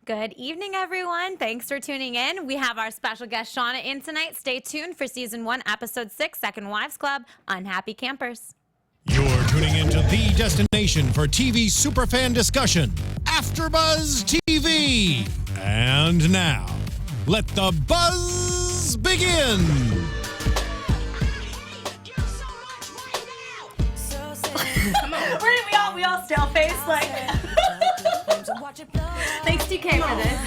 Good evening, everyone. Thanks for tuning in. We have our special guest, Shawna, in tonight. Stay tuned for Season 1, Episode 6, Second Wives Club, Unhappy Campers. You're tuning into the destination for TV superfan discussion, AFTERBUZZ TV. And now, let the buzz begin. Come on. we all still face like. Thanks, TK, for this.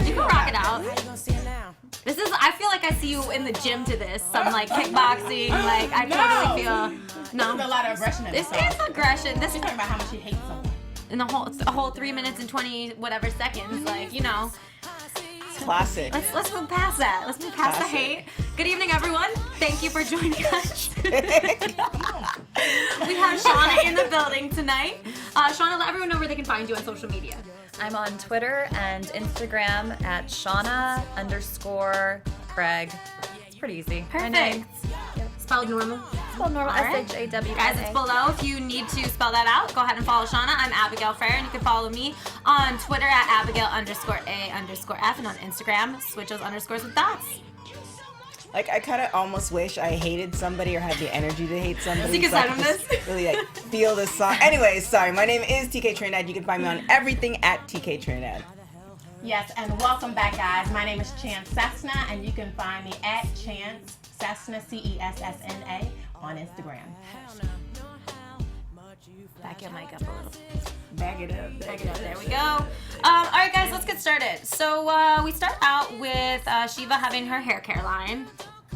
You can rock it out. This is. I feel like I see you in the gym to this. Some like kickboxing. Like I totally feel. No. There's a lot of aggression in this. This Is aggression. This She's talking about how much she hates someone. In the whole 3 minutes and 20 whatever seconds. Like Classic. Let's move past that. Let's move past the hate. Good evening, everyone. Thank you for joining us. We have Shawna in the building tonight. Shawna, let everyone know where they can find you on social media. I'm on Twitter and Instagram at Shawna _Craig. It's pretty easy. Perfect. Spelled normal. Spelled normal. All right. SHAWNA. Guys, it's below. If you need to spell that out, go ahead and follow Shawna. I'm Abigail Fraher, and you can follow me on Twitter at Abigail_A_F and on Instagram, switch those underscores with dots. Like, I kind of almost wish I hated somebody or had the energy to hate somebody. You can send them this. Really, like, feel this song. Anyways, sorry. My name is TK Trinidad. You can find me on everything at TK Trinidad. Yes, and welcome back, guys. My name is Chance Cessna, and you can find me at Chance Cessna, CESSNA, on Instagram. Back your mic up a little. Bag it up. There we go. All right, guys, let's get started. So we start out with Shiva having her hair care line.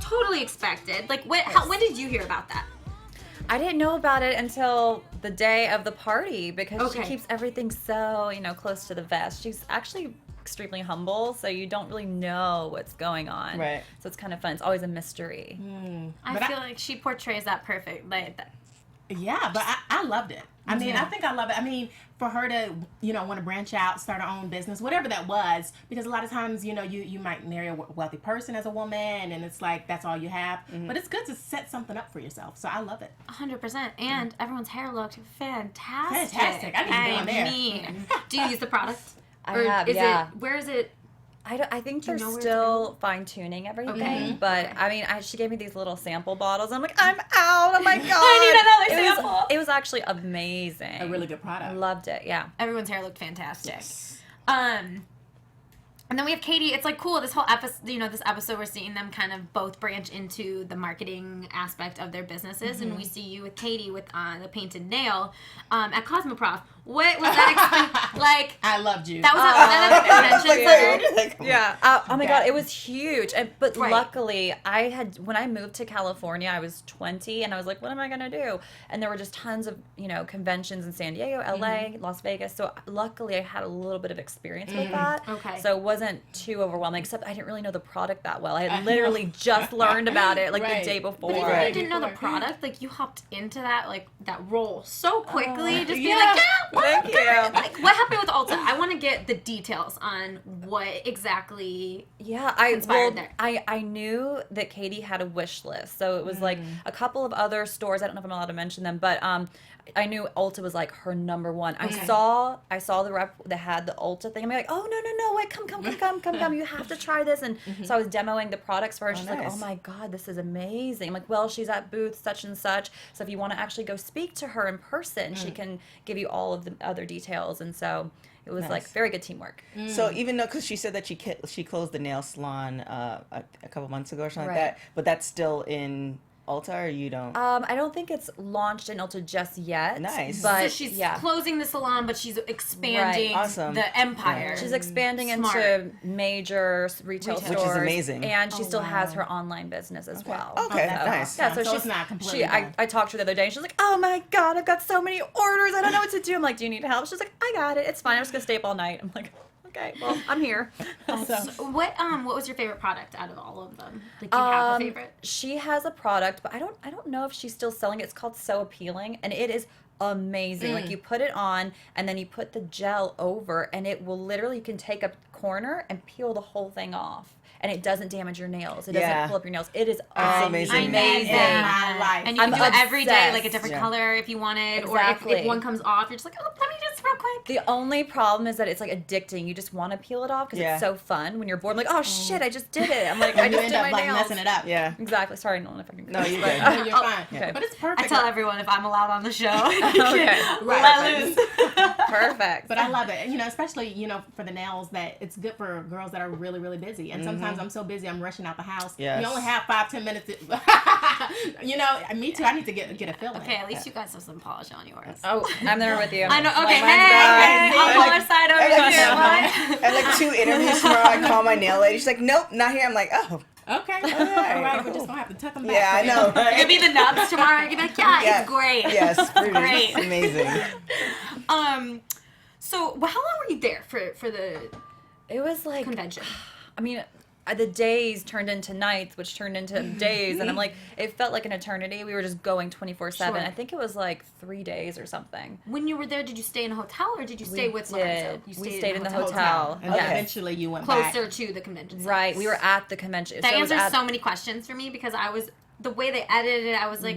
Totally expected. Like, when did you hear about that? I didn't know about it until the day of the party because she keeps everything so, close to the vest. She's actually extremely humble, so you don't really know what's going on. Right. So it's kind of fun. It's always a mystery. I feel like she portrays that perfect. Like that. Yeah, but I loved it. I mean, I think I love it. I mean, for her to, want to branch out, start her own business, whatever that was, because a lot of times, you might marry a wealthy person as a woman, and it's like, that's all you have. But it's good to set something up for yourself, so I love it. 100%. And everyone's hair looked fantastic. Fantastic. I mean, do you use the product? I have, Where is it? I think they're still fine-tuning everything, but I mean, she gave me these little sample bottles. I'm like, I'm out. Oh my god! I need another sample. It was actually amazing. A really good product. I loved it. Yeah. Everyone's hair looked fantastic. Yes. And then we have Katie. It's like cool. This whole episode, this episode, we're seeing them kind of both branch into the marketing aspect of their businesses, and we see you with Katie with the painted nail at Cosmoprof. What was that like? I loved you. That was that convention center. Yeah. Oh my god, it was huge. But luckily, when I moved to California, I was 20, and I was like, what am I gonna do? And there were just tons of conventions in San Diego, LA, Las Vegas. So luckily, I had a little bit of experience with that. Okay. So it wasn't too overwhelming. Except I didn't really know the product that well. I had literally just learned about it the day before. But even if you didn't know the product, like you hopped into that role so quickly. Just be like, yeah. Thank you. Like, what happened with Ulta? I want to get the details on what exactly inspired there. I knew that Katie had a wish list. So it was like a couple of other stores. I don't know if I'm allowed to mention them, but I knew Ulta was like her number one. I saw the rep that had the Ulta thing. I'm like, oh, no, wait, come. You have to try this. And so I was demoing the products for her. She's like, oh my God, this is amazing. I'm like, well, she's at booth such and such. So if you want to actually go speak to her in person, she can give you all of the other details. And so it was like very good teamwork. So even though, because she said that she closed the nail salon a couple months ago or something like that, but that's still in Ulta, or you don't? I don't think it's launched in Ulta just yet. Nice. But so she's closing the salon, but she's expanding the empire. Yeah. She's expanding into major retail stores. Which is amazing. And she still has her online business as well. Okay, nice. Yeah, so it's not completely I talked to her the other day, and she's like, oh my God, I've got so many orders. I don't know what to do. I'm like, do you need help? She's like, I got it. It's fine. I'm just going to stay up all night. I'm like, okay, well, I'm here. So what was your favorite product out of all of them? Like, do you have a favorite? She has a product, but I don't know if she's still selling it. It's called So Appealing, and it is amazing. Like, you put it on, and then you put the gel over, and it will literally, you can take a corner and peel the whole thing off. And it doesn't damage your nails. It doesn't pull up your nails. It is amazing. I life. And you can do it every day, obsessed. like a different Yeah. color if you wanted, or Exactly. if one comes off, you're just like, oh, let me just real quick. The only problem is that it's like addicting. You just want to peel it off because Yeah. it's so fun. When you're bored, I'm like, oh shit, I just did it. I'm like, I And you just end did up my like nails. messing it up. Yeah. Exactly. Sorry, no one if I can. No, you're but- good. No, you're fine. okay. But it's I perfect. tell everyone if I'm allowed on the show, Okay. let loose. Perfect. But I love it. You know, especially, you know, for the nails, that it's good for girls that are really, really busy. And sometimes I'm so busy, I'm rushing out the house. Yes. You only have 5-10 minutes to, you know, me too. I need to get a fill in. Okay, at least you guys have some polish on yours. Oh, I'm there with you. I know. Okay, Mine's hey, done. on our side over like, here. I have like 2 interviews tomorrow. I call my nail lady. She's like, nope, not here. I'm like, oh. Okay. right. All right. We're just going to have to tuck them back. Yeah, I know. You're gonna be the nubs tomorrow. You're gonna be like, yeah, Yeah. it's great. Yes, pretty. Great. It's amazing. So, well, how long were you there for the It was like, convention? I mean, the days turned into nights, which turned into days, and I'm like, it felt like an eternity. We were just going 24/7. Sure. I think it was like 3 days or something. When you were there, did you stay in a hotel or did you stay with Lorenzo? did. You We stayed in the hotel. Hotel. And then Yes. eventually you went back. closer to the convention center. Right. We were at the convention. That so it was answers at- so many questions for me because I was the way they edited it. I was like,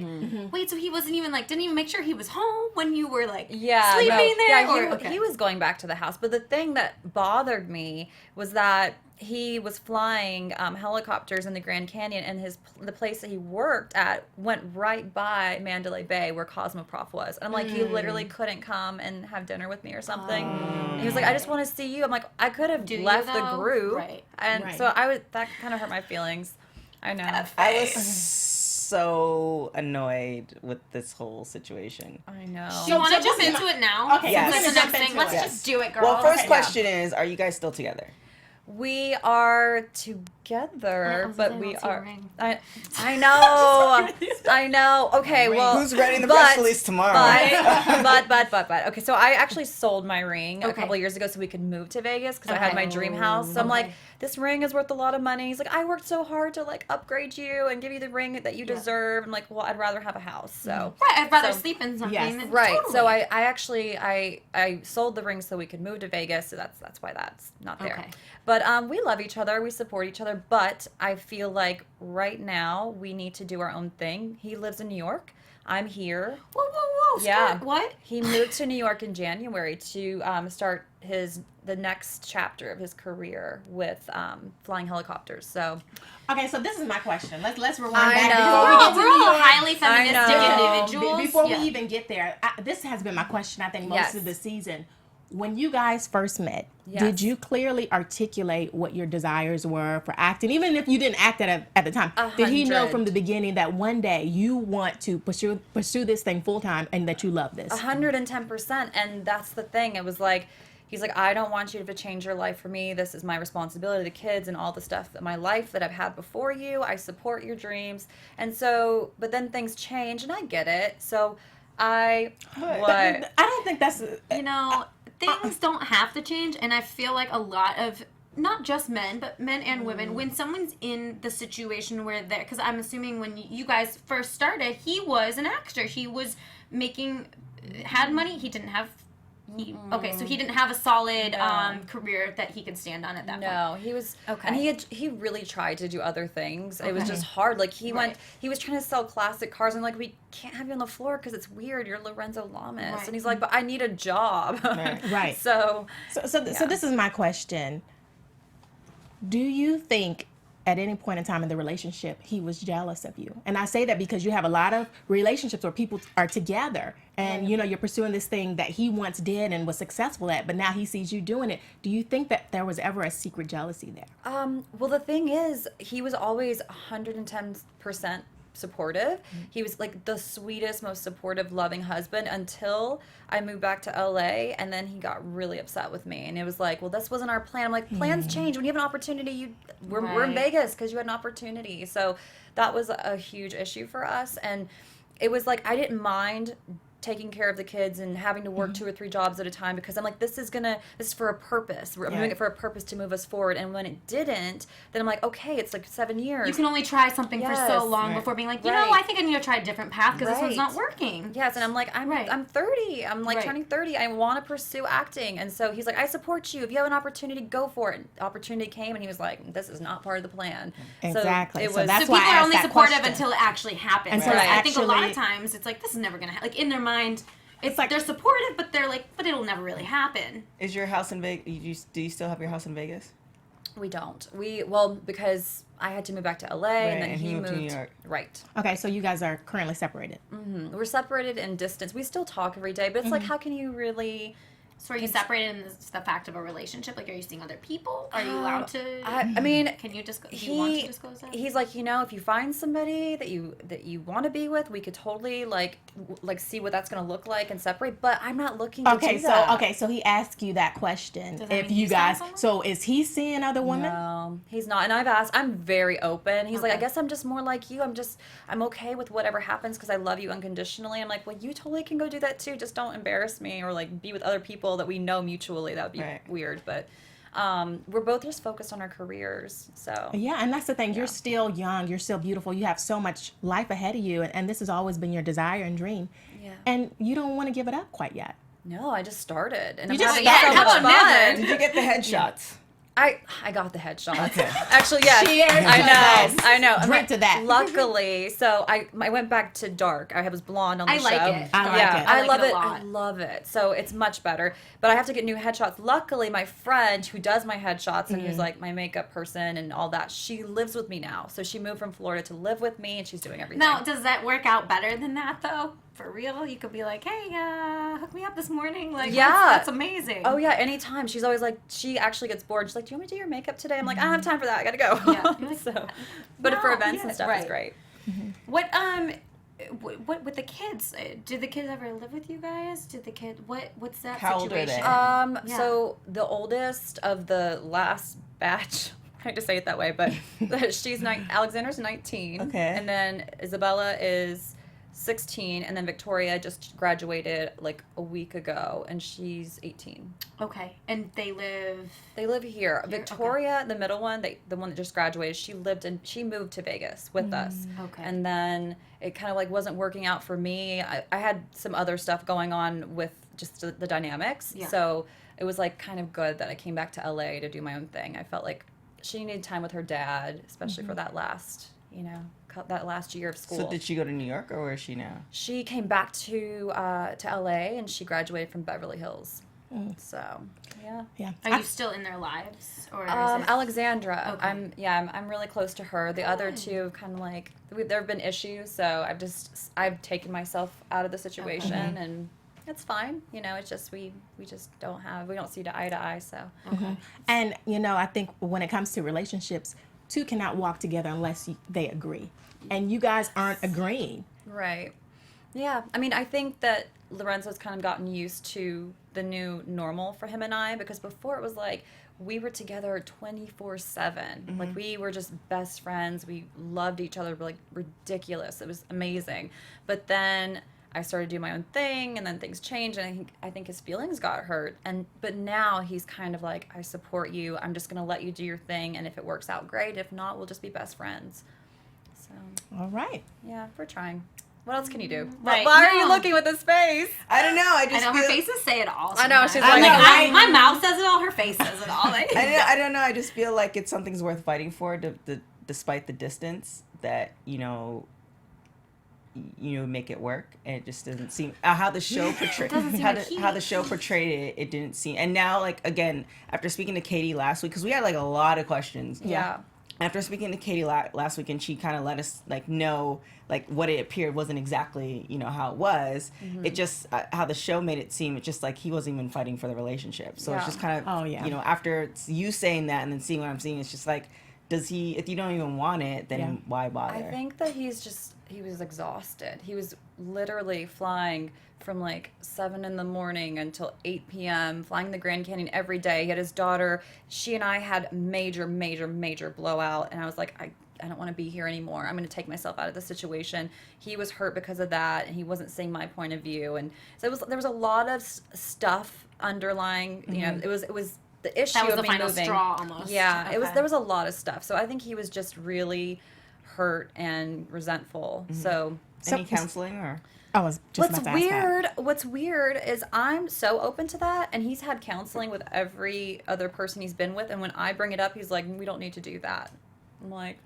wait, so he wasn't even like didn't even make sure he was home when you were like Yeah, sleeping no. there. Yeah, or, he, okay. he was going back to the house. But the thing that bothered me was that he was flying helicopters in the Grand Canyon, and the place that he worked at went right by Mandalay Bay, where Cosmoprof was. And I'm like, you literally couldn't come and have dinner with me or something. And he was like, I just want to see you. I'm like, I could have Do you, left the though? group, Right. and Right. so that kind of hurt my feelings. I know. I was so annoyed with this whole situation. I know. Do you want to So jump this is into my- it now? Okay, Yes. That's the jump next thing. into Let's it. just do it, girl. Well, first Okay. question is, are you guys still together? We are together, was but gonna say, we what's your are. ring? I know. I know. Okay, Ring. well, Who's writing the but- press release tomorrow? But. Okay, so I actually sold my ring a Okay. couple years ago so we could move to Vegas because I had Okay. my dream house. So I'm like, Okay. this ring is worth a lot of money. He's like, I worked so hard to like upgrade you and give you the ring that you deserve. I'm like, well, I'd rather have a house. So. Right, I'd rather So- sleep in something. Yes. than- Right. Totally. So I actually I sold the ring so we could move to Vegas. So that's why that's not there. Okay. But we love each other. We support each other. But I feel like right now we need to do our own thing. He lives in New York. I'm here. Whoa, whoa, whoa! Yeah. Start. What? He moved to New York in January to start the next chapter of his career with flying helicopters. So Okay, so this is my question. Let's rewind I back know. before we get to We're New all York. highly feministic know. individuals. Before Yeah. we even get there, this has been my question, I think, most Yes. of the season. When you guys first met, Yes. did you clearly articulate what your desires were for acting? Even if you didn't act at the time, did he know 100. from the beginning that one day you want to pursue this thing full time and that you love this? 110%. And that's the thing. It was like, he's like, I don't want you to change your life for me. This is my responsibility, the kids and all the stuff that my life that I've had before you. I support your dreams. And so, but then things change and I get it. So I, what? I don't think that's. You know, things don't have to change, and I feel like a lot of not just men, but men and women, when someone's in the situation where they're, because I'm assuming when you guys first started, he was an actor. He was had money. He didn't have. Okay, so he didn't have a solid No. career that he could stand on at that point. No, he was Okay. and he really tried to do other things. It was just hard. Like he Right. was trying to sell classic cars and like we can't have you on the floor because it's weird. You're Lorenzo Lamas, Right. and he's like, but I need a job. Right. So So this is my question. Do you think at any point in time in the relationship he was jealous of you? And I say that because you have a lot of relationships where people are together and you know you're pursuing this thing that he once did and was successful at, but now he sees you doing it. Do you think that there was ever a secret jealousy there? well, the thing is, he was always 110% supportive. He was like the sweetest, most supportive, loving husband until I moved back to LA, and then he got really upset with me, and it was like, well, this wasn't our plan. I'm like, plans change when you have an opportunity. We're in Right. Vegas because you had an opportunity. So that was a huge issue for us, and it was like I didn't mind taking care of the kids and having to work 2 or 3 jobs at a time because I'm like, this is for a purpose. I'm doing it for a purpose to move us forward. And when it didn't, then I'm like, okay, it's like 7 years. You can only try something for so long before being like, you know, I think I need to try a different path because this one's not working. Yes, and I'm like, I'm 30. I'm like turning 30. I want to pursue acting. And so he's like, I support you. If you have an opportunity, go for it. Opportunity came, and he was like, this is not part of the plan. Exactly. So, that's so why people I are asked only that supportive question. until it actually happens. Until I think a lot of times it's like, this is never going to happen. Like, in their mind, it's like they're supportive, but they're like, but it'll never really happen. Is your house in Vegas? Do you still have your house in Vegas? We don't. Because I had to move back to LA, and then he moved to New York. Right. Okay, so you guys are currently separated. We're separated in distance. We still talk every day, but it's like, how can you really? So are you separated in the fact of a relationship? Like, are you seeing other people? Are you allowed to? I mean, can you just? Do you want to disclose that? He's like, if you find somebody that you want to be with, we could totally like see what that's gonna look like and separate. But I'm not looking to do that. So he asked you that question. Does that If mean you he's guys, found so is he seeing other women? No, he's not. And I've asked. I'm very open. He's like, I guess I'm just more like you. I'm okay with whatever happens because I love you unconditionally. I'm like, well, you totally can go do that too. Just don't embarrass me or like be with other people that we know mutually. That would be weird, but we're both just focused on our careers. So Yeah, and that's the thing. You're still young. You're still beautiful. You have so much life ahead of you, and this has always been your desire and dream. Yeah. And you don't want to give it up quite yet. No, I just started, and You I'm just having started. so How much about fun. never? Did you get the headshots? I got the headshots. Actually, yes. Cheers to I that. know. I know. Drink to that. Luckily, so I went back to dark. I was blonde on the show. I like it. I like Yeah, it. I like love it a it. lot. I love it. So it's much better. But I have to get new headshots. Luckily, my friend who does my headshots and who's like my makeup person and all that, she lives with me now. So she moved from Florida to live with me, and she's doing everything. Now, does that work out better than that though? For real, you could be like, "Hey, hook me up this morning." Like, Yeah. that's amazing. Oh yeah, anytime. She's always like, she actually gets bored. She's like, "Do you want me to do your makeup today?" I'm like, "I don't have time for that. I gotta go." Yeah. So, but for No, events and yeah, stuff, it's right. great. What with the kids? Did the kids ever live with you guys? Did the kid? What's that How old are situation? they? Yeah. So the oldest of the last batch, I hate to say it that way, but Alexander's 19. Okay. And then Isabella is 16, and then Victoria just graduated like a week ago, and she's 18. Okay, and they live. They live here. Okay. Victoria, the middle one, the one that just graduated, she moved to Vegas with us. Okay. And then it kind of like wasn't working out for me. I had some other stuff going on with just the dynamics. Yeah. So it was like kind of good that I came back to LA to do my own thing. I felt like she needed time with her dad, especially for that last year of school. So did she go to New York, or where is she now? She came back to LA, and she graduated from Beverly Hills. So yeah. Yeah. Are you still in their lives, or is it... Alexandra, Okay. I'm really close to her. The other two kind of like there have been issues, so I've taken myself out of the situation, and it's fine. It's just we don't see eye to eye. So And I think when it comes to relationships, two cannot walk together unless they agree, and you guys aren't agreeing. right, yeah. I mean, I think that Lorenzo's kind of gotten used to the new normal for him and I, because before it was like we were together 24/7. Like we were just best friends. We loved each other like ridiculous. It was amazing. But then I started doing my own thing, and then things changed, and I think his feelings got hurt. But now he's kind of like, I support you. I'm just gonna let you do your thing, and if it works out, great. If not, we'll just be best friends. So All right. yeah, we're trying. What else can you do? Right. Why are you No. looking with this face? I don't know. I I just know her feel, faces say it all. I know, she's sometimes. like, my mouth says it all. Her face says it all. Like, I don't know. I just feel like it's something's worth fighting for, despite the distance. That make it work, and it just doesn't seem how the show portrayed how the show portrayed it. It didn't seem, and now like again after speaking to Katie last week, because we had like a lot of questions. Yeah. After speaking to Katie last week, and she kind of let us like know like what it appeared wasn't exactly how it was. It just how the show made it seem. It's just like he wasn't even fighting for the relationship. So it's just kind of after you saying that and then seeing what I'm seeing, it's just like, does he? If you don't even want it, then why bother? I think that he was exhausted. He was literally flying from like 7 a.m. until 8 p.m., flying the Grand Canyon every day. He had his daughter. She and I had major blowout, and I was like, I don't want to be here anymore. I'm going to take myself out of the situation. He was hurt because of that, and he wasn't seeing my point of view. And so there was a lot of stuff underlying, you know, it was the issue that was of the me final moving. straw almost. Yeah, Okay. there was a lot of stuff. So I think he was just really hurt and resentful. So Any counseling or? I was just about to ask that. What's weird is I'm so open to that, and he's had counseling with every other person he's been with, and when I bring it up, he's like, we don't need to do that. I'm like,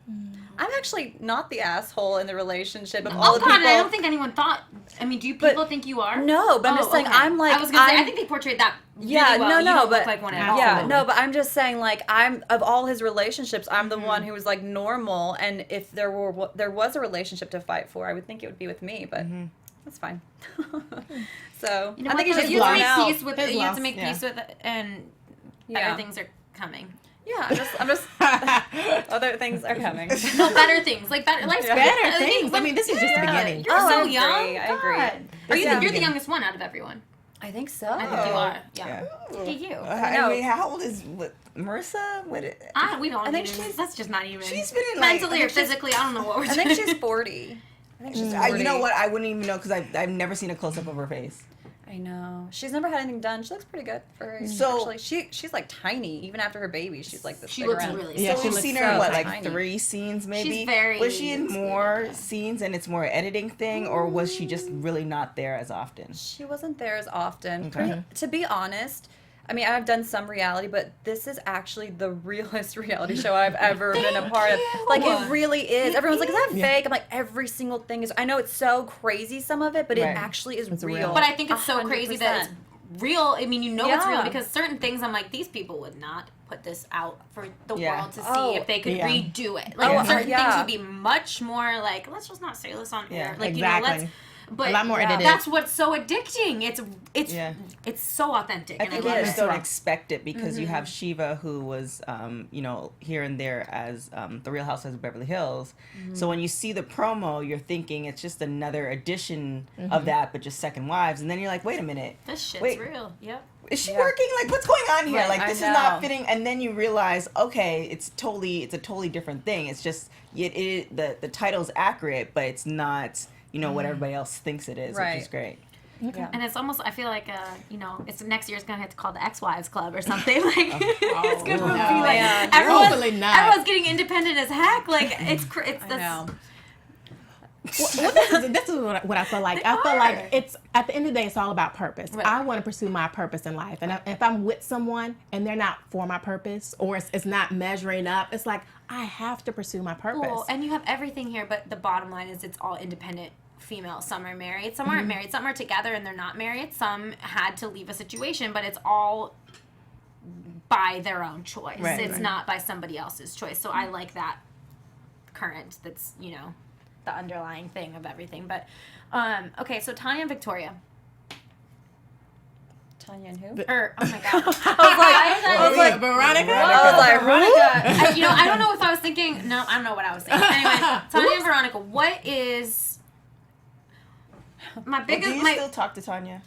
I'm actually not the asshole in the relationship of all the people. I don't think anyone thought. I mean, do people think you are? No, but I'm just saying, I'm like, I was gonna say, I think they portrayed that. Really well. no, You don't but look like one at all. yeah, no, but I'm just saying, like, I'm of all his relationships, I'm the one who was like normal, and if there was a relationship to fight for, I would think it would be with me, but that's fine. So You know I think what, he's just you have to blown out. make peace with it. You have to make Yeah. peace with it, and Yeah. better things are coming. Yeah, I'm just other things are coming. No, better things. Like life's Better things. I mean, this is just the beginning. You're so I agree, young. I agree. God. Are you Yeah. you're the youngest one out of everyone? I think so. I think you are. Yeah. Yeah. Look at you. I mean, how old is Marissa? We don't. I think even, she's- that's just not even. She's been in, like, mentally or physically. I don't know what we're I doing. think she's 40. I think she's 40. You know what? I wouldn't even know because I've never seen a close up of her face. I know. She's never had anything done. She looks pretty good for her age, So- actually. She's like tiny. Even after her baby, she's like this She big looks around. really. Yeah, So she we've looks seen her so in what, tiny. like 3 scenes maybe? She's very Was she in more experienced. scenes and it's more editing thing, or was she just really not there as often? She wasn't there as often. Okay. To be honest, I mean, I've done some reality, but this is actually the realest reality show I've ever been a part of. Like, it really is. Everyone's like, is that fake? I'm like, every single thing is. I know it's so crazy, some of it, but Right. it actually is real. real. But I think it's so crazy that it's 100%. real. I mean, you know it's real Yeah. because certain things I'm like, these people would not put this out for the Yeah. world to see Oh, if they could yeah. redo it. Like Oh, certain yeah. things would be much more like, let's just not say this on air. Yeah, Like you exactly. know, let's. But A lot more edited. that's what's so addicting. It's Yeah. it's so authentic. I and think I you love just it. don't expect it because you have Shiva, who was, here and there as the Real Housewives of Beverly Hills. So when you see the promo, you're thinking it's just another edition of that, but just second wives. And then you're like, wait a minute, This shit's Wait. real. Yep. is she working? Like, what's going on here? Right, Like, I this is not know. fitting. And then you realize, okay, it's a totally different thing. It's just the title's accurate, but it's not, what everybody else thinks it is, which Right. is great. Yeah. And it's almost, I feel like, it's next year's gonna have to call the Ex-Wives Club or something. Like, it's gonna be no. like Yeah. Hopefully not. everyone's getting independent as heck. Like, it's I know. Well, this is what I feel like. I feel like it's at the end of the day, it's all about purpose. Right. I want to pursue my purpose in life, and if I'm with someone and they're not for my purpose, or it's not measuring up, it's like I have to pursue my purpose. cool. And you have everything here, but the bottom line is it's all independent female. Some are married, some aren't married, some are together and they're not married, some had to leave a situation, but it's all by their own choice. Right, It's right. not by somebody else's choice. So I like that current that's, the underlying thing of everything. But okay, so Tania and Victoria. Tanya and who? Or oh my god. I was like, Veronica. I was like, Veronica. I don't know if I was thinking. No, I don't know what I was thinking. Anyway, Tania and Veronica. What is my Do biggest? you still talk to Tanya?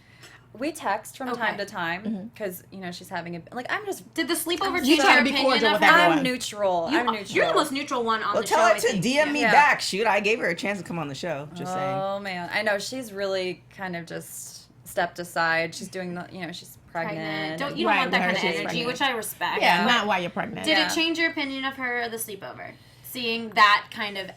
we text from Okay. time to time because she's having a I'm just Did the sleepover You change try your to be opinion cordial of with her? everyone. I'm neutral. I'm neutral. You're the most neutral one on Well, the tell show. her I to think. DM me Yeah. back. Shoot, I gave her a chance to come on the show. Just saying. Oh man, I know she's really kind of just stepped aside. She's doing the she's pregnant. You don't want that Right, kind of she's energy, pregnant. which I respect. Yeah, But not while you're pregnant. Did Yeah. it change your opinion of her or the sleepover? Seeing that kind of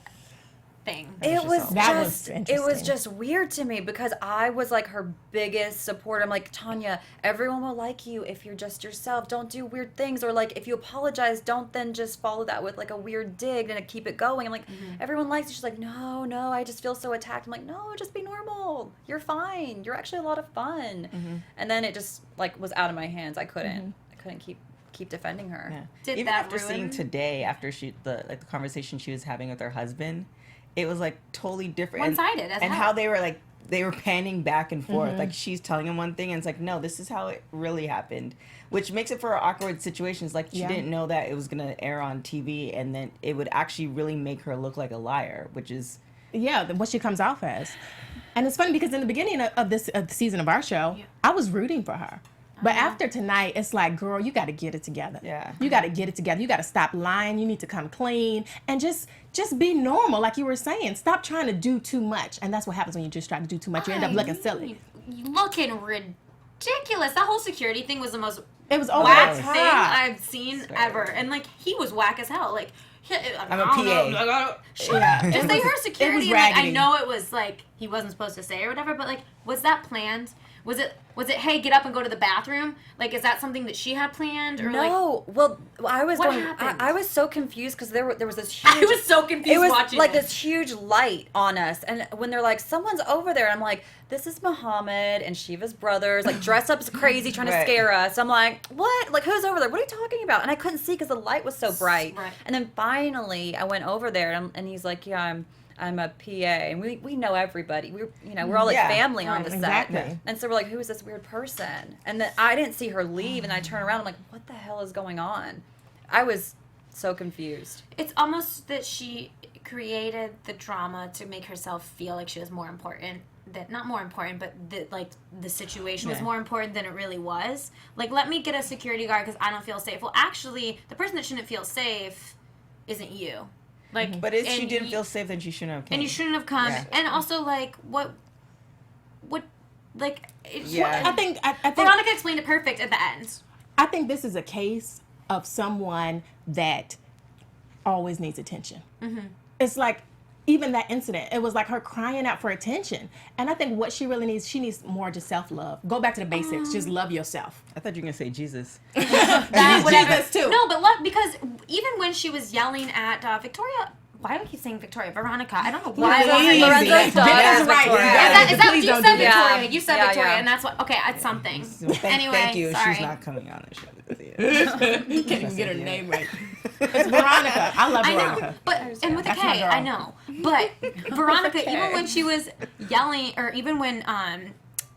thing. It was That was just it was interesting. just weird to me because I was like her biggest supporter. I'm like, Tanya, everyone will like you if you're just yourself. Don't do weird things, or like if you apologize, don't then just follow that with like a weird dig and keep it going. I'm like, everyone likes you. She's like, no, I just feel so attacked. I'm like, no, just be normal. You're fine. You're actually a lot of fun. And then it just like was out of my hands. I couldn't keep defending her. Yeah. Did Even that after seeing ruin- today, after the conversation she was having with her husband, it was like totally different. One-sided as and hell. how they were panning back and forth. Like she's telling him one thing and it's like, no, this is how it really happened. Which makes it for awkward situations. Like she Yeah. didn't know that it was gonna air on TV and then it would actually really make her look like a liar, which is what she comes off as. And it's funny because in the beginning of the season of our show, I was rooting for her. But after tonight, it's like, girl, you got to get it together. Yeah. You got to get it together. You got to stop lying. You need to come clean and just be normal, like you were saying. Stop trying to do too much. And that's what happens when you just try to do too much. You end up looking silly. Looking ridiculous. That whole security thing was the most It was over whack the thing top. I've seen ever. And like, he was whack as hell. Like, I'm a PA. Just say her security. It was And, like, I raggedy. know it was like he wasn't supposed to say or whatever, but like, was that planned? Was it? Hey, get up and go to the bathroom? Like, is that something that she had planned? Or No. Well, I was What going. happened? I was so confused because there was this huge. I was so confused It was watching like it. this huge light on us, and when they're like, "Someone's over there," I'm like, "This is Mohamed and Shiva's brothers, like dressed up as crazy, trying to Right. scare us." I'm like, "What? Like, who's over there? What are you talking about?" And I couldn't see because the light was so bright. Right. And then finally, I went over there, and he's like, "Yeah, I'm a PA," and we know everybody. We're all like Yeah. family on Right, the exactly. set, and so we're like, "Who is this weird person?" And then I didn't see her leave, and I turn around, I'm like, "What the hell is going on?" I was so confused. It's almost that she created the drama to make herself feel like she was more important. That not more important, but the situation was Yeah. more important than it really was. Like, let me get a security guard because I don't feel safe. Well, actually, the person that shouldn't feel safe isn't you. Like, But if she and didn't feel safe, then she shouldn't have come. and you shouldn't have come. Yeah. And also, like, what, like, it's, Yeah. I think Veronica explained it perfect at the end. I think this is a case of someone that always needs attention. Mm-hmm. It's like, even that incident, it was like her crying out for attention. And I think what she really needs, she needs more just self-love. Go back to the basics. Just love yourself. I thought you were gonna say Jesus. That, whatever. Jesus, too. No, but look, because even when she was yelling at Victoria, why do I keep saying Victoria? Veronica. I don't know why. Please. Lorenzo's daughter That's is right. Victoria. Yeah. Is that Please you don't said do that. Victoria? Yeah. You said Yeah, Victoria, yeah. and that's what. Okay, it's something. Thank, thank you. sorry. She's not coming on the show. You can't even get her name right. It's Veronica. I love I Veronica. know, but and with a That's my K, girl. I know. But Veronica, With a K. even when she was yelling, or even when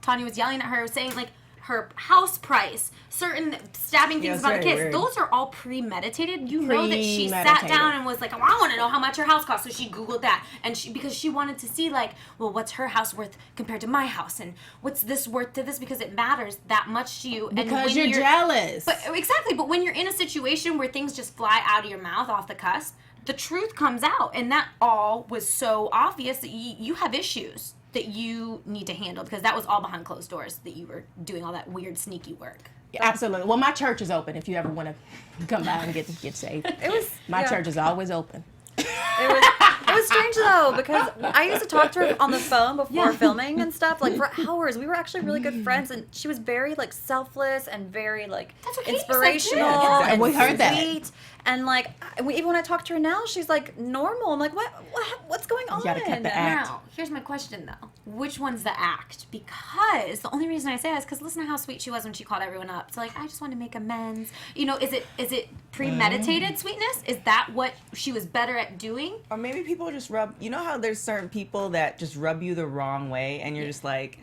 Tania was yelling at her, saying like her house price, certain stabbing things it's about the very kids, weird. those are all premeditated. You know that she sat Premeditated. down and was like, oh, I want to know how much her house costs, so she Googled that, and because she wanted to see like, well, what's her house worth compared to my house, and what's this worth to this, because it matters that much to you. And Because when you're jealous. But exactly, but when you're in a situation where things just fly out of your mouth off the cusp, the truth comes out, and that all was so obvious that you have issues that you need to handle, because that was all behind closed doors, that you were doing all that weird sneaky work. Absolutely. Well, my church is open if you ever want to come by and get saved. It was My yeah. church is always open. It was strange though, because I used to talk to her on the phone before filming and stuff, like for hours. We were actually really good friends, and she was very like selfless and very like That's what Katie said, too. inspirational Yeah, and we heard that. sweet. And like even when I talk to her now, she's like normal. I'm like, what's going on? gotta cut the act. Now, here's my question though. Which one's the act? Because the only reason I say that is because listen to how sweet she was when she called everyone up. So like, I just want to make amends. You know, is it premeditated sweetness? Is that what she was better at doing? Or maybe people just rub. You know how there's certain people that just rub you the wrong way, and you're just like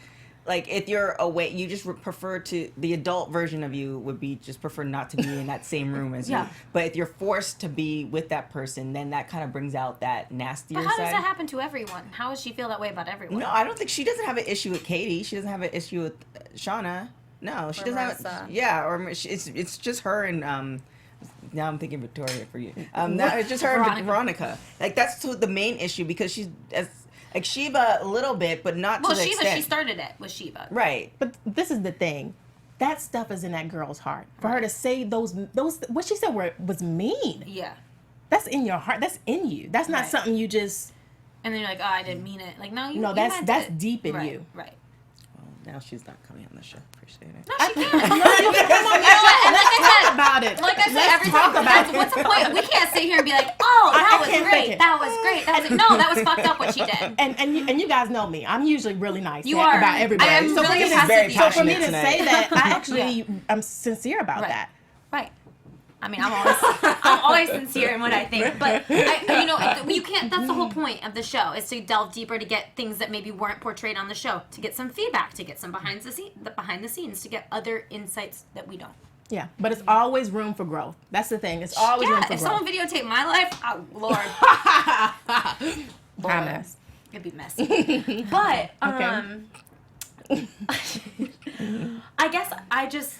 if you're away, you just prefer to. The adult version of you would be just prefer not to be in that same room as Yeah. you. But if you're forced to be with that person, then that kind of brings out that nastier But how side. does that happen to everyone? How does she feel that way about everyone? No, I don't think she doesn't have an issue with Katie. She doesn't have an issue with Shawna. No, she Or doesn't Marissa. have. Yeah, or it's just her and Now I'm thinking Victoria for you. No, it's just her and Veronica. Like that's the main issue, because she's like Shiva a little bit, but not Well, to the Shiva, extent. she started it with Shiva. Right. But this is the thing. That stuff is in that girl's heart. For her to say those what she said was mean. Yeah. That's in your heart. That's in you. That's not Right. something you just. And then you're like, oh, I didn't mean it. Like, no, you. No, you that's meant that's it. deep in Right, you. Right. Well, now she's not coming on the show. Appreciate it. No, she can't. Come on, you know what? And like I said, Talk about it. like I said, Let's every talk time. about it. What's the point? We can't sit here and be like, oh, I that was can't great. fake it. That was great. That was no, that was fucked up what she did. And you guys know me. I'm usually really nice You are. about everybody. I am so really for me to- passive. so for me to Passionate say tonight. that, I actually I'm sincere about Right. that. Right. I mean, I'm always sincere in what I think, but you can't. That's the whole point of the show, is to delve deeper, to get things that maybe weren't portrayed on the show, to get some feedback, to get some behind the scenes, to get other insights that we don't. Yeah, but it's always room for growth. That's the thing. It's always room Yeah, for if growth. someone videotaped my life, oh Lord, Promise. it'd be messy. But I guess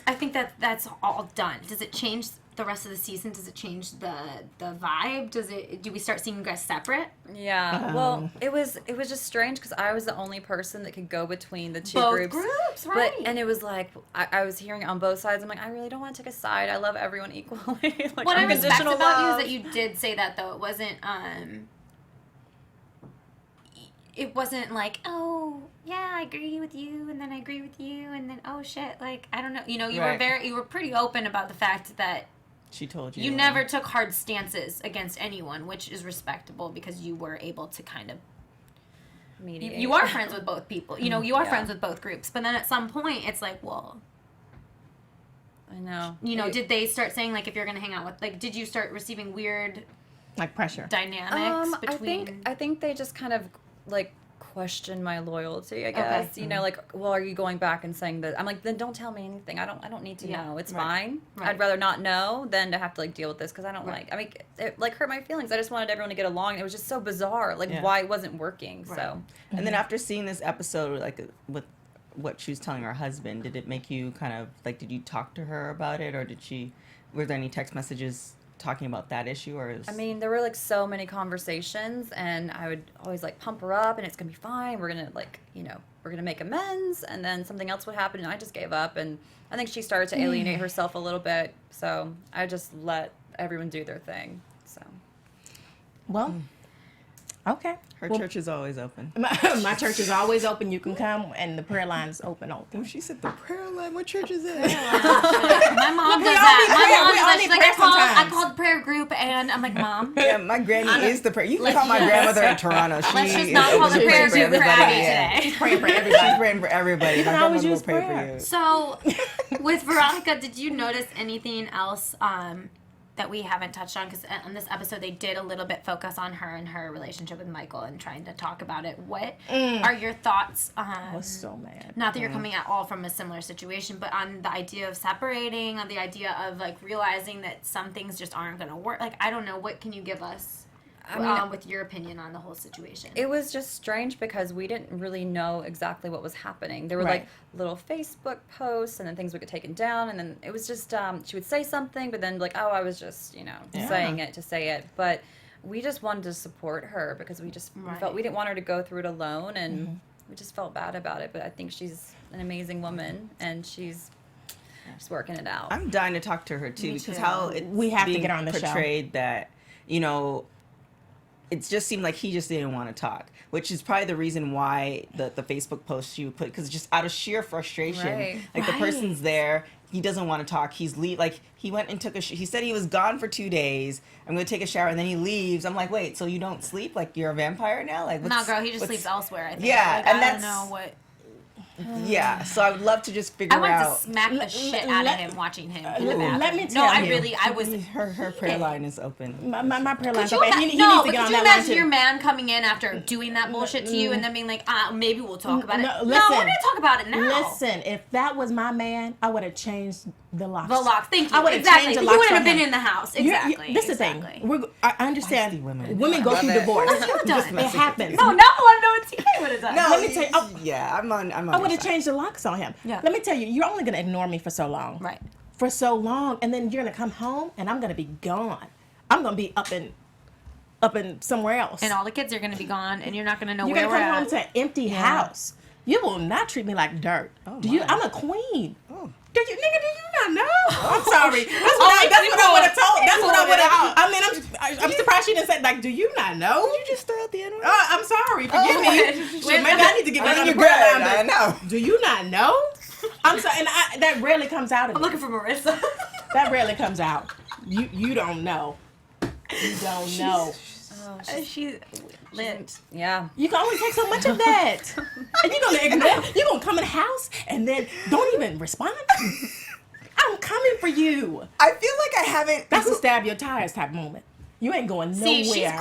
I think that's all done. Does it change the rest of the season? Does it change the vibe? Do we start seeing you guys separate? Yeah. Well, it was just strange because I was the only person that could go between the two Both groups. right? And it was like I was hearing it on both sides. I'm like, I really don't want to take a side. I love everyone equally. Like, What I respect unconditional about you love. is that you did say that though. It wasn't like, oh yeah, I agree with you, and then I agree with you, and then oh shit, like I don't know. You know, you were pretty open about the fact that She told you. you never took hard stances against anyone, which is respectable because you were able to kind of Mediate. you are friends with both people. You know, you are friends with both groups. But then at some point, it's like, well, I know. you know, did they start saying like if you're gonna hang out with like, did you start receiving weird Like pressure. dynamics between? I think they just kind of like question my loyalty, I guess. Okay. You know, like, well, are you going back and saying that? I'm like, then don't tell me anything. I don't need to know. It's fine. Right. I'd rather not know than to have to like deal with this because I don't like. I mean, it like hurt my feelings. I just wanted everyone to get along. It was just so bizarre, like why it wasn't working. Right. So. And then after seeing this episode, like with what she was telling her husband, did it make you kind of like? Did you talk to her about it, or were there any text messages talking about that issue, or I mean, there were like so many conversations, and I would always like pump her up, and it's gonna be fine. We're gonna like, you know, we're gonna make amends, and then something else would happen, and I just gave up, and I think she started to alienate herself a little bit. So I just let everyone do their thing. So. Well, okay. her church is always open? My church is always open. You can come, and the prayer line is open all the time. She said the prayer line. What church is it? My mom does we all that. need My prayer. mom We does all that. need She's like, prayer I sometimes. called prayer group, and I'm like, Mom, Yeah, my granny is the prayer. You can call my Let's grandmother in Toronto. let's She just not call the she prayer prays for group for everybody, Abby yeah. today. Praying for She's everybody. praying for everybody. My can always grandmother will use pray prayer. for you. So, with Veronica, did you notice anything else that we haven't touched on? Because on this episode, they did a little bit focus on her and her relationship with Michael and trying to talk about it. What are your thoughts on... I was so mad. Not that you're coming at all from a similar situation, but on the idea of separating, on the idea of, like, realizing that some things just aren't going to work. Like, I don't know. What can you give us with your opinion on the whole situation? It was just strange because we didn't really know exactly what was happening. There were Right. like little Facebook posts and then things would get taken down, and then it was just she would say something, but then like, oh, I was just saying it to say it. But we just wanted to support her because we just felt we didn't want her to go through it alone, and we just felt bad about it. But I think she's an amazing woman, and she's working it out. I'm dying to talk to her too, because too. how it's We have to being get her on the show. portrayed that, you know, it just seemed like he just didn't want to talk, which is probably the reason why the Facebook post she would put, because just out of sheer frustration, Right. like the person's there, he doesn't want to talk. He's like he went and took he said he was gone for 2 days. I'm gonna take a shower, and then he leaves. I'm like, wait, so you don't sleep? Like you're a vampire now? Like No, girl, he just sleeps elsewhere, I think. Yeah, like, and I that's- don't know what... Yeah, so I would love to just figure I wanted out. to smack the shit out of him watching him in the bathroom. let me No, tell I you. really, I was... Her prayer line is open. My prayer line's Could you open. He no, needs to but get on could you that line imagine too. your man coming in after doing that bullshit to you and then being like, maybe we'll talk about it? No, No, listen. we're going to talk about it now. Listen, if that was my man, I would have changed the locks. The locks. Thank you. I would have Exactly. changed the He locks wouldn't have on been him. in the house. You- Exactly. this is the exactly. thing. I understand. Feisty women. Women go Love through it. divorce. That's what you've done. It happens. No, now I want to know what TK would have done. No, Let me tell you- yeah, I'm on. I your would have side. changed the locks on him. Yeah. Let me tell you, you're only going to ignore me for so long. Right. For so long, and then you're going to come home, and I'm going to be gone. I'm going to be up in somewhere else. And all the kids are going to be gone, and you're not going to know You're where going to we're come home at. to an empty house. You will not treat me like dirt. Oh, Do you? my. I'm a queen. Oh. Do you not know? I'm sorry. That's what I would have told. That's what I would have. I mean, I'm surprised she didn't say like, do you not know? You just throw out the N-word. I'm sorry. Forgive me. Shit, maybe I need to get back on the you're prayer good. line, I know. but do you not know? I'm sorry, and that rarely comes out of I'm me. looking for Marissa. That rarely comes out. You don't know. You don't know. She's lit. Yeah. You can only take so much of that. And you're gonna ignore. You're gonna come in the house and then don't even respond. I'm coming for you. I feel like I haven't. That's a stab your tires type moment. You ain't going nowhere. See, she's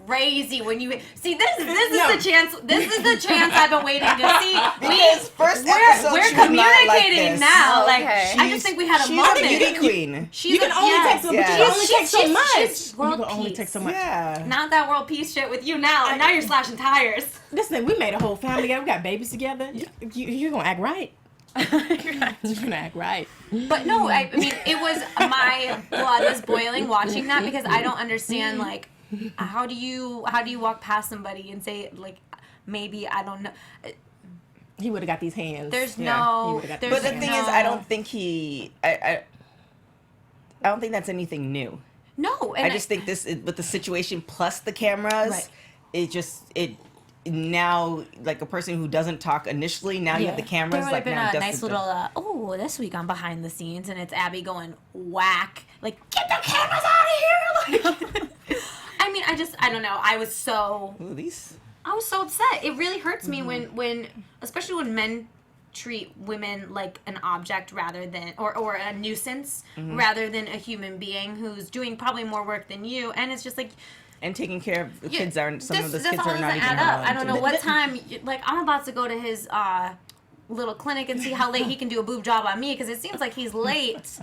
crazy when you see this. This is No. the chance. This is the chance I've been waiting to see. Because first episode, We're she was not like communicating this. now. Oh, Like okay. I just think we had a She's moment. a beauty queen. She's you can only take so, but you Yes. can only take so She's much. world You can only peace. take so much. Yeah. Not that world peace shit with you now. And now you're slashing tires. Listen, we made a whole family together. We got babies together. You're gonna act right. You're gonna act right. But no, I mean, it was, my blood was boiling watching that, because I don't understand, like, how do you walk past somebody and say, like, maybe, I don't know. He would have got these hands. There's He no. would've got There's But the these thing hands. is, I don't think I don't think that's anything new. No. And I just think this, with the situation plus the cameras, Right. it now, like, a person who doesn't talk initially, now you have the cameras, There would like, have been now a Dustin nice little, oh, this week on Behind the Scenes, and it's Abby going, whack, like, get the cameras out of here! Like, I mean, I don't know. I was so upset. It really hurts me when, especially when men treat women like an object rather than, or a nuisance, rather than a human being who's doing probably more work than you, and it's just like, and taking care of the kids aren't, some of those this kids all are not doesn't even add up. around. I don't know what time, like, I'm about to go to his little clinic and see how late he can do a boob job on me, because it seems like he's late.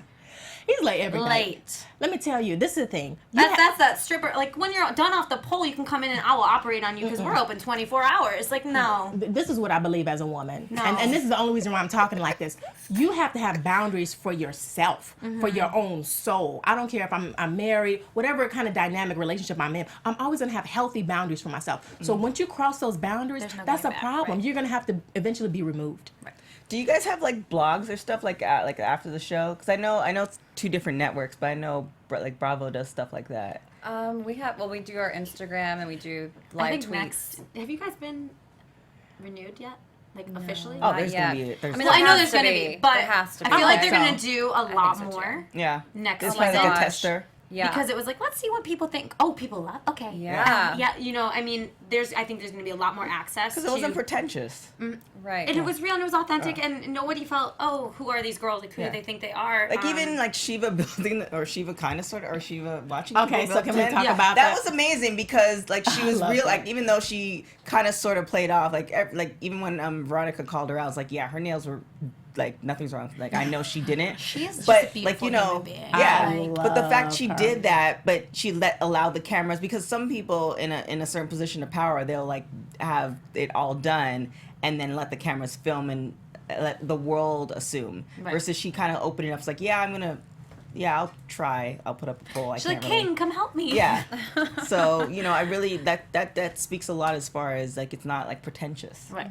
He's late every day. Late. Let me tell you, this is the thing. That's that stripper. Like, when you're done off the pole, you can come in and I will operate on you, because we're open 24 hours. Like, no. This is what I believe as a woman. No. And this is the only reason why I'm talking like this. You have to have boundaries for yourself, for your own soul. I don't care if I'm married, whatever kind of dynamic relationship I'm in, I'm always going to have healthy boundaries for myself. So once you cross those boundaries, There's no that's a going back, problem. right. You're going to have to eventually be removed. Right. Do you guys have, like, blogs or stuff like after the show? Because I know it's 2 different networks, but I know, like, Bravo does stuff like that. We do our Instagram and we do I live think tweets. next. Have you guys been renewed yet? Like, officially? Oh, Not there's yet. gonna be. There's, I mean, Well, I there know has there's to going to be. be, but There has to I be. feel like they're so. going to do a lot so, too. more yeah. next It's season. probably like a gosh. tester. Yeah. Because it was like, let's see what people think. Oh, people love. Okay. Yeah. Yeah. You know, I mean, I think there's going to be a lot more access. Because it wasn't pretentious. Right. And it was real and it was authentic, and nobody felt, oh, who are these girls? Like, who do they think they are? Like, even, like, Shiva building, or Shiva kind of sort of, or Shiva watching Okay, people so build can we it. talk about That that? was amazing, because, like, she was love real, that. like, even though she kind of sort of played off, like, even when Veronica called her out, I was like, yeah, her nails were, like, nothing's wrong. Like, I know she didn't. She is just but, a beautiful like, you know, human being. yeah. I But the fact love she her. did that, but she allowed the cameras, because some people in a certain position of power, they'll, like, have it all done and then let the cameras film and let the world assume. Right. Versus she kind of opened it up. It's like, I'll try. I'll put up a poll. She's like, King, come help me. Yeah. So, you know, I really, that speaks a lot as far as, like, it's not, like, pretentious. Right.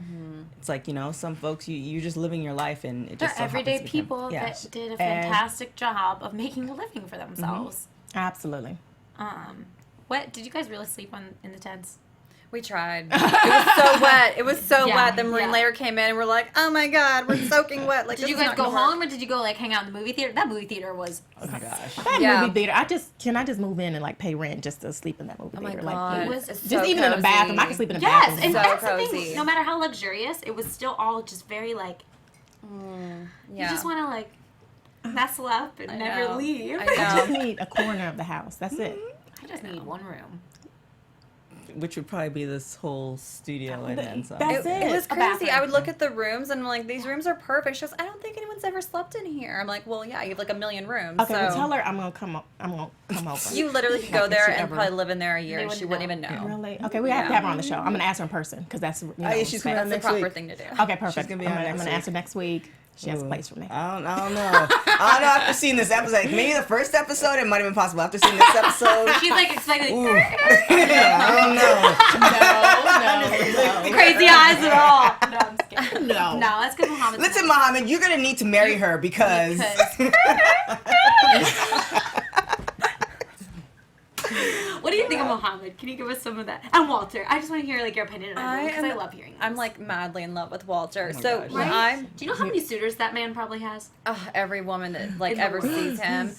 It's like, you know, some folks, you're just living your life, and it They're just so everyday happens to become- people yeah. that did a fantastic job of making a living for themselves. Absolutely. What did you guys really sleep in the tents? We tried. It was so wet. It was so Yeah, wet. The marine yeah. layer came in and we're like, oh my God, we're soaking wet. Like, Did this you is guys not go gonna work. home or did you go like hang out in the movie theater? That movie theater was. Oh my gosh. That Yeah. movie theater, can I just move in and, like, pay rent just to sleep in that movie Oh my theater? God. Like, It was It's just so even in the cozy. bathroom, I can sleep in the Yes, bathroom. and So that's the cozy. thing. No matter how luxurious, it was still all just very like. Yeah. You just want to like nestle up and I never know. leave. I I just know. need a corner of the house. That's it. I just need one room. Which would probably be this whole studio and then some. That's It was A crazy. bathroom. I would look at the rooms and I'm like, these rooms are perfect. She goes, I don't think anyone's ever slept in here. I'm like, well, yeah, you have like a million rooms. Okay, so well, tell her I'm gonna come over. you literally could Like, go if there she and ever- probably live in there a year They and she wouldn't wouldn't even know. Really? Okay, we have to have her on the show. I'm gonna ask her in person because that's yeah, she's coming That's on the next proper week. thing to do. Okay, perfect. She's gonna be on I'm next gonna week. ask her next week. She has a place for me. I don't know. I don't know after seeing this episode. Like, maybe the first episode, it might have been possible. After seeing this episode, She's like expecting ooh. I don't know. No. crazy eyes and all. No, I'm just kidding. No. No, that's because Mohammed. Listen, Mohammed, you're gonna need to marry her because. What do you think of Mohammed? Can you give us some of that? And Walter, I just want to hear like your opinion on him because I love hearing. I'm this. like madly in love with Walter. Oh my So gosh. when Right? Do you know how many suitors that man probably has? every woman that like In the ever world. sees him,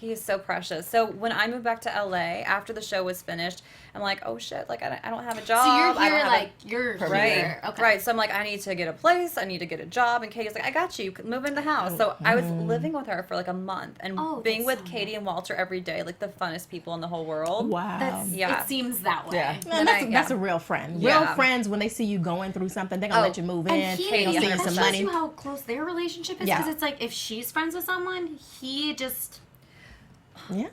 he is so precious. So when I moved back to LA after the show was finished, I'm like, oh shit, like I don't have a job. So you're I here, don't have like you're Right, here. Okay. right. So I'm like, I need to get a place. I need to get a job. And Katie's like, I got you. You can move in the house. So I was living with her for like a month and Oh, being that's with so Katie and Walter every day, like the funnest people in the whole world. Wow. That's, Yeah. It seems that way. Yeah. Man, that's a real friend. Yeah. Real friends, when they see you going through something, they're gonna Oh, let you move in. And he, They'll send you that some shows money. you how close their relationship is. Yeah. Because it's like if she's friends with someone, he just Yeah.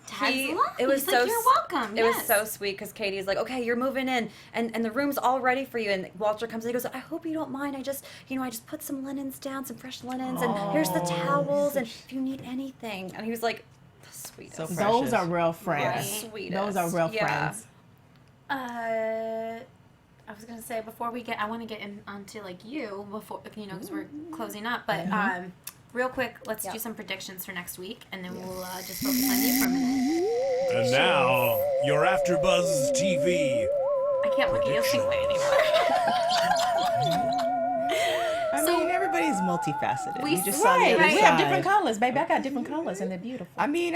It was He's so like, you're welcome. It was Yes. so sweet because Katie's like, okay, you're moving in, and the room's all ready for you. And Walter comes in, he goes, I hope you don't mind. I just put some linens down, some fresh linens, and here's the towels, and if you need anything. And he was like, the sweetest. So Those are real friends. The sweetest. Those are real Yeah. friends. I was gonna say before we get, I want to get onto like you before because we're closing up. But real quick, let's do some predictions for next week, and then we'll just focus on you for a minute. And now, your AfterBuzz TV. I can't look at you the way anymore. I mean, everybody's multifaceted. We- You just saw the other We have side. different colors, baby. I got different colors, and they're beautiful. I mean,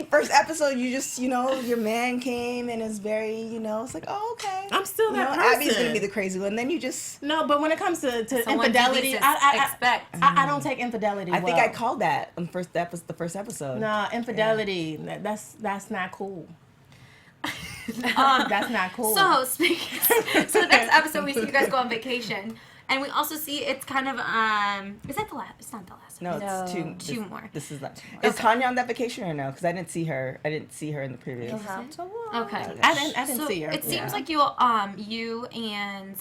first episode, you just, your man came and is very, it's like, oh, okay. I'm still that Abby's person. gonna be the crazy one. Then you just, No, but when it comes to Someone infidelity, to I don't take infidelity. I think well. I called that on the first episode. No, infidelity. That's not cool. That's not cool. So speaking, so the next episode we see you guys go on vacation, and we also see it's kind of is that the last? It's not the last. No, episode. it's Two more. This is not. Is Tanya on that vacation or no? Because I didn't see her. I didn't see her in the previous. You'll have to watch. Okay. I didn't So see her. it seems like you and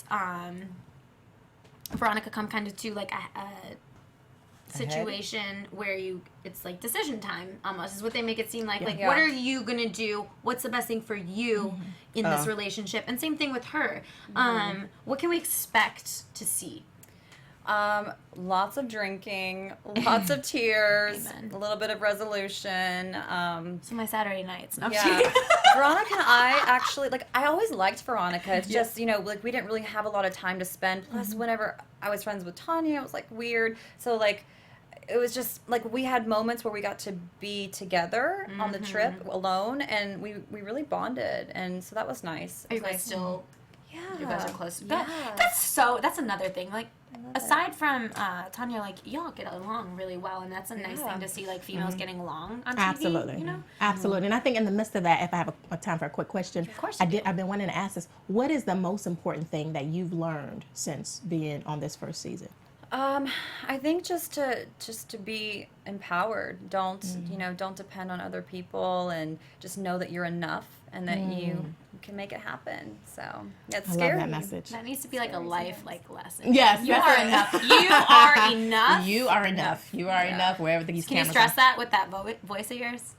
Veronica come kind of to like a situation where it's like decision time almost is what they make it seem like. Like, Yeah. what are you gonna do? What's the best thing for you in this relationship? And same thing with her. What can we expect to see? Lots of drinking, lots of tears, Amen. a little bit of resolution. So my Saturday nights. No, I'm Yeah. kidding. Veronica and I actually, I always liked Veronica. It's just, we didn't really have a lot of time to spend. Plus, whenever I was friends with Tania, it was, weird. So, it was just, we had moments where we got to be together on the trip alone, and we really bonded. And so that was nice. Are you guys still? Yeah. You guys are close. Yeah. That's another thing. Aside from Tanya, y'all get along really well, and that's a nice thing to see. Females getting along on TV. Absolutely. Absolutely. And I think in the midst of that, if I have a time for a quick question, Of course I've been wanting to ask this. What is the most important thing that you've learned since being on this first season? I think just to be empowered. Don't depend on other people, and just know that you're enough and that you can make it happen. So it's I scary. love that message. That needs to be like a life lesson. Yes, You that's are it. enough. You are enough. You are enough. You are enough wherever these Can you cameras stress are. that with that voice of yours?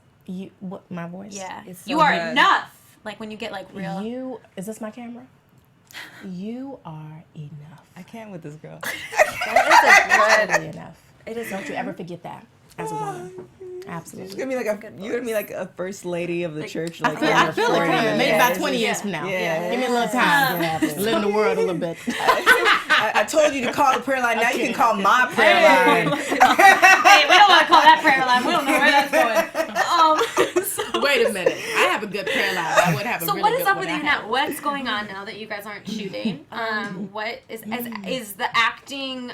What, my voice? Yeah. It's so You are good. enough. When you get real. Is this my camera? You are enough. I can't with this girl. Totally enough. It is. Don't you ever forget that as a woman. Absolutely. You're gonna be like a first lady of the church. I feel it coming. Maybe about 20 years from now. Yeah. Give me a little time. Live in the world a little bit. I told you to call the prayer line. Now you can call my prayer line. Hey, we don't want to call that prayer line. We don't know where that's going. Wait a minute. I have a good prayer line. I would have a So really what is good up one. with you now? What's going on now that you guys aren't shooting? What is the acting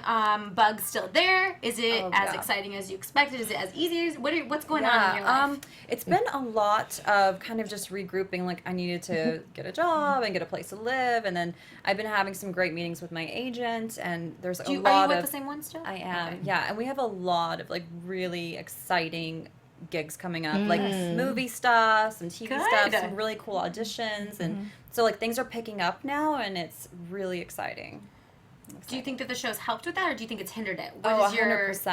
bug still there? Is it as exciting as you expected? Is it as easy as what's going on in your life? It's been a lot of kind of just regrouping. I needed to get a job and get a place to live, and then I've been having some great meetings with my agent, and there's a Are you lot with of the same one still? I am, Okay. yeah, and we have a lot of really exciting gigs coming up, movie stuff, some TV stuff, Good. some really cool auditions, and so things are picking up now, and it's really exciting. Do you think that the show's helped with that, or do you think it's hindered it? Oh, 100%. It's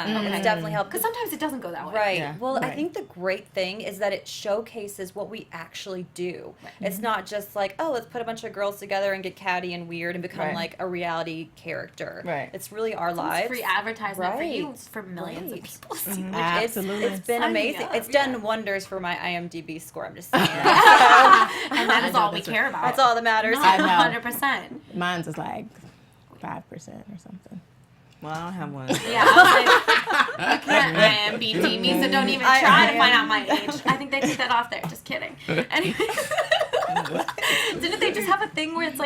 definitely helped. Because sometimes it doesn't go that way. Right. Yeah. Well, I Right. think the great thing is that it showcases what we actually do. It's not just let's put a bunch of girls together and get catty and weird and become Right. a reality character. Right. It's really our It's lives. free advertisement for you, Right. for millions of Right. people. to see. Absolutely. It's been Sign me amazing. up, It's done wonders for my IMDb score. I'm just saying. And that is all we that's care about. That's all that matters. No, I know. 100%. Mine's is 5% or something. Well, I don't have one. Yeah, I was you can't IMBD me, so don't even try to find out my age. I think they took that off there. Just kidding. Anyway, didn't they just have a thing where it's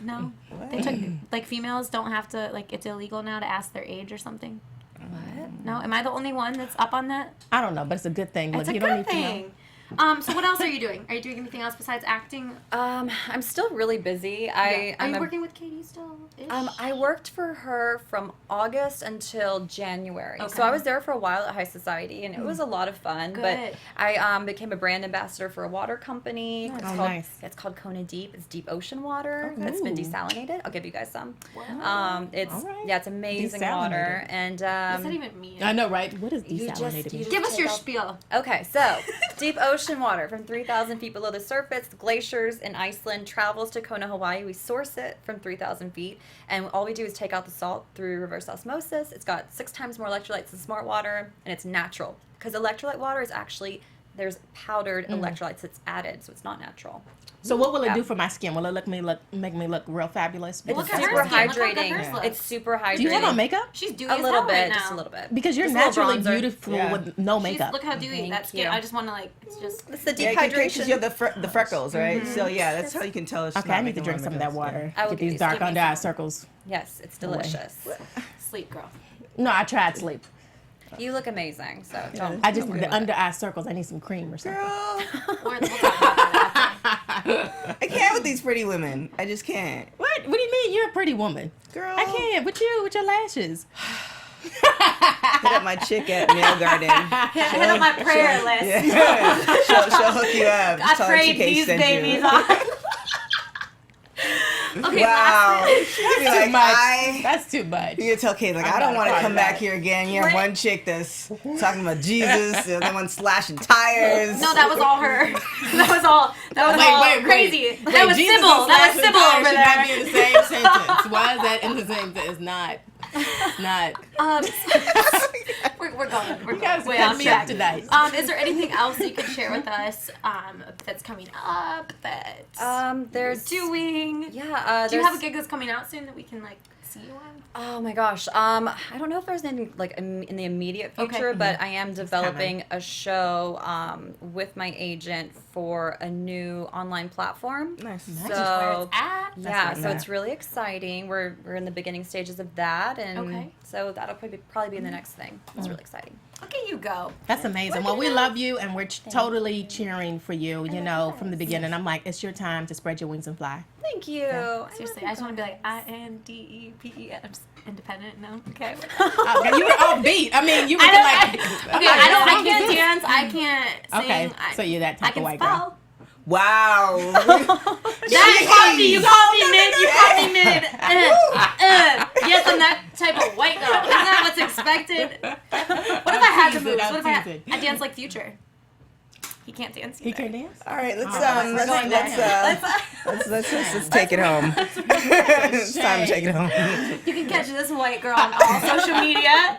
no? They took females don't have to it's illegal now to ask their age or something. What? No, am I the only one that's up on that? I don't know, but it's a good thing. It's Look, a you don't good need to know. thing. So what else are you doing? Are you doing anything else besides acting? I'm still really busy. Are you working with Katie still? I worked for her from August until January. Okay. So I was there for a while at High Society, and it was a lot of fun. Good. But I became a brand ambassador for a water company. Nice. Nice. It's called Kona Deep. It's deep ocean water that's been desalinated. I'll give you guys some. Wow. It's All right. yeah, it's amazing water. And What's that even mean? I know, right? What is You desalinated mean? just Give us take your off- spiel. Okay, so deep ocean water from 3,000 feet below the surface, glaciers in Iceland, travels to Kona, Hawaii. We source it from 3,000 feet, and all we do is take out the salt through reverse osmosis. It's got 6 times more electrolytes than smart water, and it's natural. Because electrolyte water is actually, there's powdered electrolytes that's added, so it's not natural. So what will it Yeah. do for my skin? Will it make me look real fabulous? It's Look at her super skin. Look how good hydrating. hers looks. It's super hydrating. Do you have on makeup? She's dewy A as little hell bit, right now. just a little bit. Because you're Just a little naturally bronzer. beautiful Yeah. with no makeup. Look how dewy that skin. you. I just want to like. It's just. It's the Yeah, dehydration. because you have the freckles, right? So yeah, that's how you can tell. It's Okay, I need to drink some of that water. I will Get give these you dark some. under eye circles. Yes, it's delicious. Sleep, girl. No, I tried sleep. You look amazing, so don't. I just don't worry the about under eye circles. I need some cream or something. Girl, We'll talk about that after. I can't with these pretty women. I just can't. What? What do you mean? You're a pretty woman. Girl, I can't. With you, with your lashes. hit up my chick at Nail Garden. Hit on my prayer list. Yeah. she'll hook you up. I Tell her prayed TK these sent babies you. off. Okay, Wow. She'd be Too like, much. That's too much. You tell Kate, like, I'm I don't not want to part come of back that. here again. You have Right. one chick that's talking about Jesus, the other one slashing tires. No, that was all her. That was all. That was all Wait. crazy. Wait, that was Jesus Sybil. and That was slashing Sybil tires over should not be there. in the same sentence. Why is that in the same sentence? It's not. Not. We're going. We're guys going. Way cut off me track. up tonight. Is there anything else you could share with us that's coming up that There's doing? yeah. Do you have a gig that's coming out soon that we can like see you on? Oh my gosh. I don't know if there's anything like in the immediate future, Okay. but I am developing a show with my agent for a new online platform. Nice. Where So it's at? yeah, really so nice. it's really exciting. We're in the beginning stages of that, and Okay. so that'll probably be in the next thing. It's really exciting. Look at you go. That's amazing. Well, we love you, and we're totally cheering for you. You know, from the beginning. I'm like, it's your time to spread your wings and fly. Thank you. Seriously, I just want to be like INDEPE. I'm just independent. No, okay. Okay, you were off beat. I mean, you were I like, can't dance. I can't sing. Okay, so you're that I type of can white girl. spell. Wow. That caught me. You caught me mid. You caught me mid. Yes, I'm that type of white girl. Isn't that what's expected? What if I had to teasing, move? I'm What if teasing. I dance like Future? He can't dance. He either. can dance. All right, let's going take it home. It's time to take it home. You can catch this white girl on all social media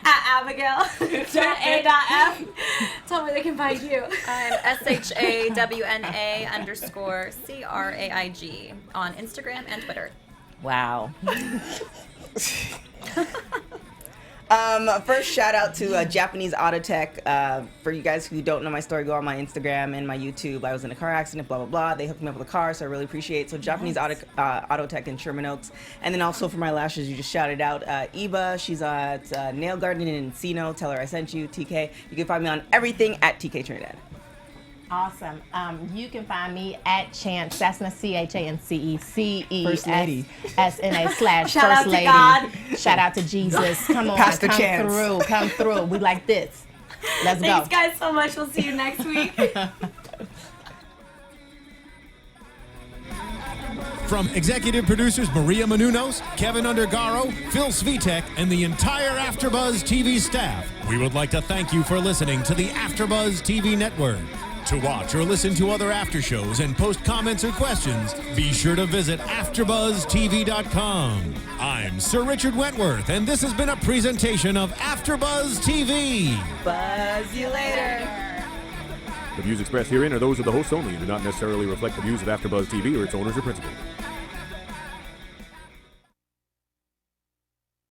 at Abigail A.F. Tell me where they can find you. I'm SHAWNA_CRAIG on Instagram and Twitter. Wow. First shout out to Japanese Auto Tech. For you guys who don't know my story, go on my Instagram and my YouTube. I was in a car accident, blah, blah, blah. They hooked me up with a car, so I really appreciate it. So Japanese Auto Tech in Sherman Oaks. And then also for my lashes, you just shouted out Eva. She's at Nail Garden in Encino. Tell her I sent you, TK. You can find me on everything at TK Trinidad. Awesome. You can find me at Chance Cessna, CHANCECESSNA / Shout out First to Lady. God. Shout out to Jesus. Come on, Pastor come Chance. through, come through. We like this. Let's go. Thanks, guys, so much. We'll see you next week. From executive producers Maria Menounos, Kevin Undergaro, Phil Svitek, and the entire AfterBuzz TV staff, we would like to thank you for listening to the AfterBuzz TV network. To watch or listen to other after shows and post comments or questions, be sure to visit AfterBuzzTV.com. I'm Sir Richard Wentworth, and this has been a presentation of AfterBuzz TV. Buzz you later. The views expressed herein are those of the hosts only and do not necessarily reflect the views of AfterBuzz TV or its owners or principals.